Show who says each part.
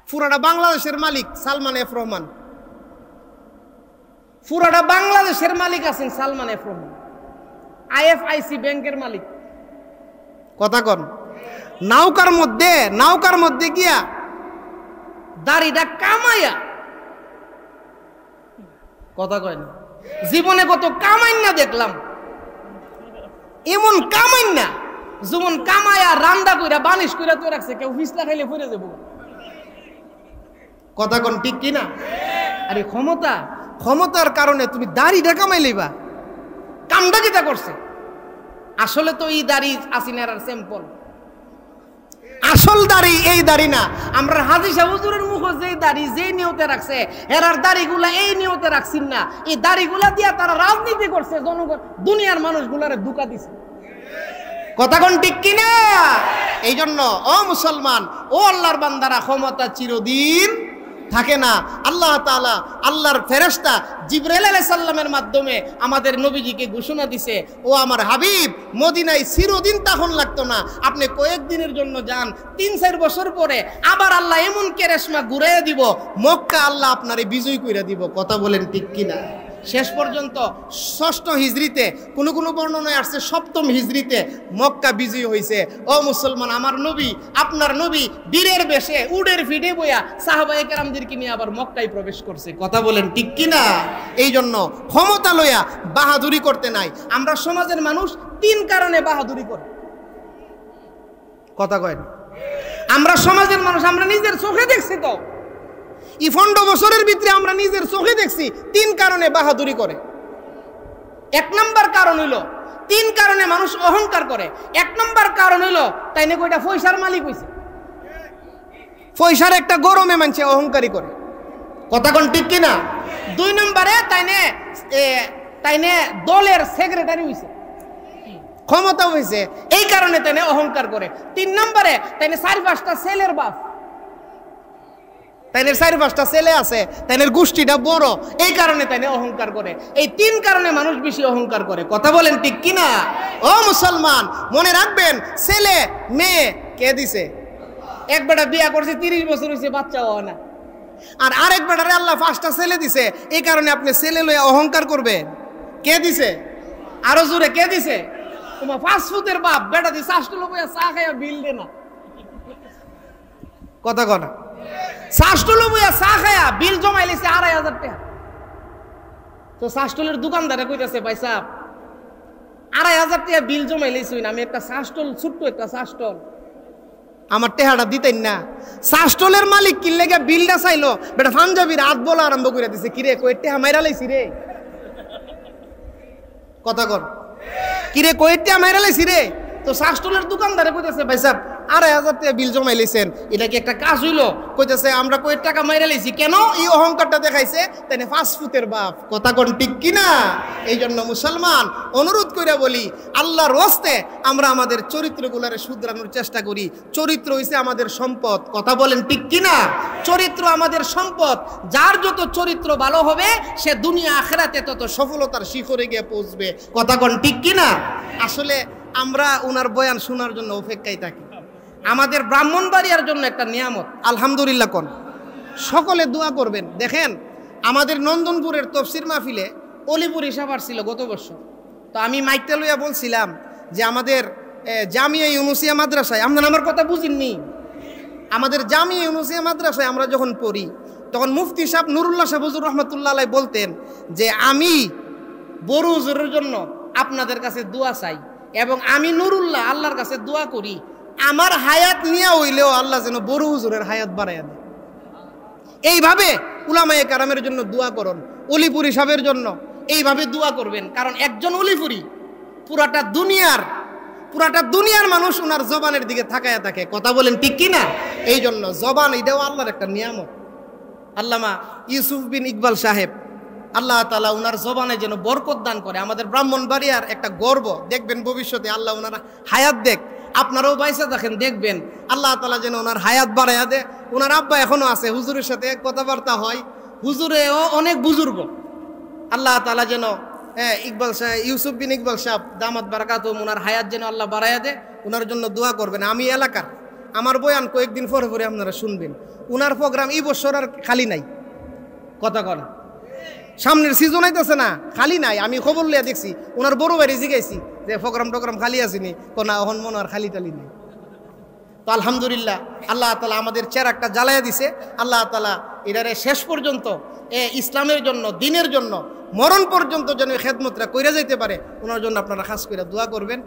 Speaker 1: পুরাটা বাংলাদেশের মালিক সালমান এফ রহমান, পুরাটা বাংলাদেশের মালিক আছেন সালমান এফ রহমান, IFIC ব্যাংকের মালিক। কথা কন, নৌকার মধ্যে গিয়া দাড়িটা কামাইয়া, কথা কয় না, জীবনে কত কামাইন না দেখলাম, এমন কামাইন না যেমন কামাইয়া রান্দা কইরা বানিশ কইরা তো রাখছে, কেউ ফিসলা খাইলে পড়ে যাবো। কথা কন ঠিক কিনা? আরে ক্ষমতার কারণে তুমি দাড়িটা কামাই লইবা, কামটা কিতা করছে? আসলে তো এই দাড়ি আসিনার স্যাম্পল, আসল দাড়ি এই দাড়ি না। আমরা হাজী সাহেব হুজুরের মুখে যেই দাড়ি যেই নিয়তে রাখছে, এরার দাড়িগুলা এই নিয়তে রাখছেন না। এই দাড়িগুলা দিয়া তারা রাজনীতি করছে, জনগণ দুনিয়ার মানুষগুলারে ধোঁকা দিছে। কথা কোন ঠিক কিনা? এই জন্য ও মুসলমান, ও আল্লাহর বান্দারা, ক্ষমতা চিরদিন থাকে না। আল্লাহ তাআলা, আল্লাহর ফেরেশতা জিবরাইল আলাইহিস সালামের মাধ্যমে আমাদের নবীজিকে ঘোষণা দিছে, ও আমার হাবিব, মদিনায় চিরদিন তখন লাগতো না, আপনি কয়েকদিনের জন্য যান, 3-4 বছর পরে আবার আল্লাহ এমন কেরেশমা ঘুরাইয়া দিব, মক্কা আল্লাহ আপনারে বিজয় কইরা দিব। কথা বলেন ঠিক কিনা? শেষ পর্যন্ত 6ষ্ঠ হিজরিতে, কোন বর্ণনায় আসছে 7ম হিজরিতে মক্কা বিজয় হয়েছে। ও মুসলমান, আমার নবী, আপনার নবী বীরের বেশে উটের পিঠে বইয়া সাহাবায়ে কেরামদেরকে নিয়ে আবার মক্কায় প্রবেশ করছে। কথা বলেন ঠিক কিনা? এই জন্য ক্ষমতা লইয়া বাহাদুরি করতে নাই। আমরা সমাজের মানুষ 3 কারণে বাহাদুরি করি। কথা কয় না? আমরা সমাজের মানুষ, আমরা নিজের চোখে দেখছি তো, এই 15 বছরের ভিতরে আমরা নিজের চোখে দেখছি 3 কারণে বাহাদুরি করে। 1 নম্বর কারণ হইল, 3 কারণে মানুষ অহংকার করে। 1 নম্বর কারণ হইল, তাই না কইটা পয়সার মালিক হইছে, পয়সার একটা গরমে মানছে অহংকারী করে। কথা কোন ঠিক কিনা? 2 নম্বরে তাই না দলের সেক্রেটারি হইছে, ক্ষমতা হইছে, এই কারণে তাই না অহংকার করে। 3 নম্বরে তাই না 4-5টা ছেলের বাপ, তাইনের 4-5টা ছেলে আছে, তাইনের গোষ্ঠীটা বড়, এই কারণে তাইনে অহংকার করে। এই 3 কারণে মানুষ বেশি অহংকার করে। কথা বলেন ঠিক কিনা? ও মুসলমান, মনে রাখবেন, ছেলে মেয়ে কে দিছে? এক বেটা বিয়া করছে, 30 বছর হয়েছে, বাচ্চা হয় না। আর আরেক বেটারে আল্লাহ 5টা ছেলে দিছে, এই কারণে আপনি ছেলে লইয়া অহংকার করবেন। কে দিছে? আরো জোরে, কে দিছে? তোমার 5 ফুটের বাপ বেটা দিছে, শাসটুলো বইয়া চা খাইয়া বিল দে না। কথা কথা, শাসটুলো বইয়া চা খাইয়া বিল জমাই লেছে 2,500 টাকা। তো শাসটুলের দোকানদারে কইতেছে, ভাই সাহেব 2,500 টাকা বিল জমাই লেছি, আমি একটা শাসটুল, ছোট্ট একটা শাসটুল, আমার টেহাটা দিতেন না। শাসটুলের মালিক কিনলে গিয়ে বিলটা চাইলো, বেটা পাঞ্জাবির হাত বলা আরম্ভ করে দিছে, কিরে কই টেহা মাইরা লাইছি রে? কথা কর, কিরে কই টেহা মাইরা লাইছি রে? তো শাসটুলের দোকানদারে কইতেছে, ভাই সাহেব 2,500 টাকা বিল জমাই লেছেন, এটা কি একটা কাজ হইলো? কইতেছে, আমরা কই টাকা মাইরা লাইছি। কেন? এই অহংকারটা দেখাইছে, তাই না 5 ফুটের বাপ। কথা কোন ঠিক কিনা? এই জন্য মুসলমান, অনুরোধ করে বলি, আল্লাহর ওয়াস্তে আমরা আমাদের চরিত্রগুলোরে শুধরানোর চেষ্টা করি। চরিত্র হইছে আমাদের সম্পদ। কথা বলেন ঠিক কিনা? চরিত্র আমাদের সম্পদ। যার যত চরিত্র ভালো হবে, সে দুনিয়া আখিরাতে তত সফলতার শিখরে গিয়ে পৌঁছবে। কথা কোন ঠিক কিনা? আসলে আমরা ওনার বয়ান শোনার জন্য অপেক্ষায় থাকি। আমাদের ব্রাহ্মণবাড়িয়ার জন্য একটা নিয়ামত, আলহামদুলিল্লাহ কোন সকলে দোয়া করবেন। দেখেন, আমাদের নন্দনপুরের তফসির মাহফিলে অলিপুর হিসাব আসছিল গত বছর। তো আমি মাইকটা লইয়া বলছিলাম যে আমাদের জামিয়া ইউনুসিয়া মাদ্রাসায়, আপনারা আমার কথা বুঝিননি, আমাদের জামিয়া ইউনুসিয়া মাদ্রাসায় আমরা যখন পড়ি, তখন মুফতি সাহেব নুরুল্লাহ সাহেব হুজুর রহমতুল্লাহ আলাইহি বলতেন যে আমি বড় হুজুরের জন্য আপনাদের কাছে দোয়া চাই, এবং আমি নুরুল্লাহ আল্লাহর কাছে দোয়া করি আমার হায়াত নিয়ে হইলেও আল্লাহ যেন বড় হুজুরের হায়াত বাড়াইয়া দেয়। এইভাবে উলামায়ে কেরামের জন্য দোয়া করুন, অলিপুরি সাহেবের জন্য এইভাবে দোয়া করবেন। কারণ একজন অলিপুরি পুরাটা দুনিয়ার মানুষ ওনার জবানের দিকে তাকায়া থাকে। কথা বলেন ঠিক কিনা? এই জন্য জবান, এটাও আল্লাহর একটা নিয়ামত। আল্লামা ইউসুফ বিন ইকবাল সাহেব, আল্লাহ তাআলা ওনার জবানে যেন বরকত দান করে। আমাদের ব্রাহ্মণবাড়িয়ার একটা গর্ব। দেখবেন ভবিষ্যতে আল্লাহ ওনার হায়াত দেখ, আপনারাও বাইসা দেখেন, দেখবেন আল্লাহ তাআলা যেন ওনার হায়াত বাড়াইয়া দেয়। ওনার আব্বা এখনো আছে, হুজুরের সাথে কথাবার্তা হয়, হুজুরেও অনেক বুজুর্গ। আল্লাহ তাআলা যেন ইকবাল সাহেব, ইউসুফ বিন ইকবাল সাহেব দামাত বারাকাতুহুম, ওনার হায়াত যেন আল্লাহ বাড়াইয়া দেয়। ওনার জন্য দোয়া করবেন। আমি এলাকার আমার বয়ান কয়েকদিন পরে পরে আপনারা শুনবেন। উনার প্রোগ্রাম এই বছর আর খালি নাই, কথা কন, সামনের সিজন আইতেছে না, খালি নাই। আমি খবর লিয়া দেখছি, ওনার বড় বাড়ি জিগাইছি যে প্রোগ্রাম খালি আসেনি, কোনা অহন মনে আর খালি টালি নেই। তো আলহামদুলিল্লাহ আল্লাহ তালা আমাদের চেরাকটা জ্বালাইয়া দিছে। আল্লাহ তালা এটারে শেষ পর্যন্ত ইসলামের জন্য, দিনের জন্য, মরণ পর্যন্ত যেন খেদমতরা কইরা যাইতে পারে, ওনার জন্য আপনারা খাস করে দোয়া করবেন।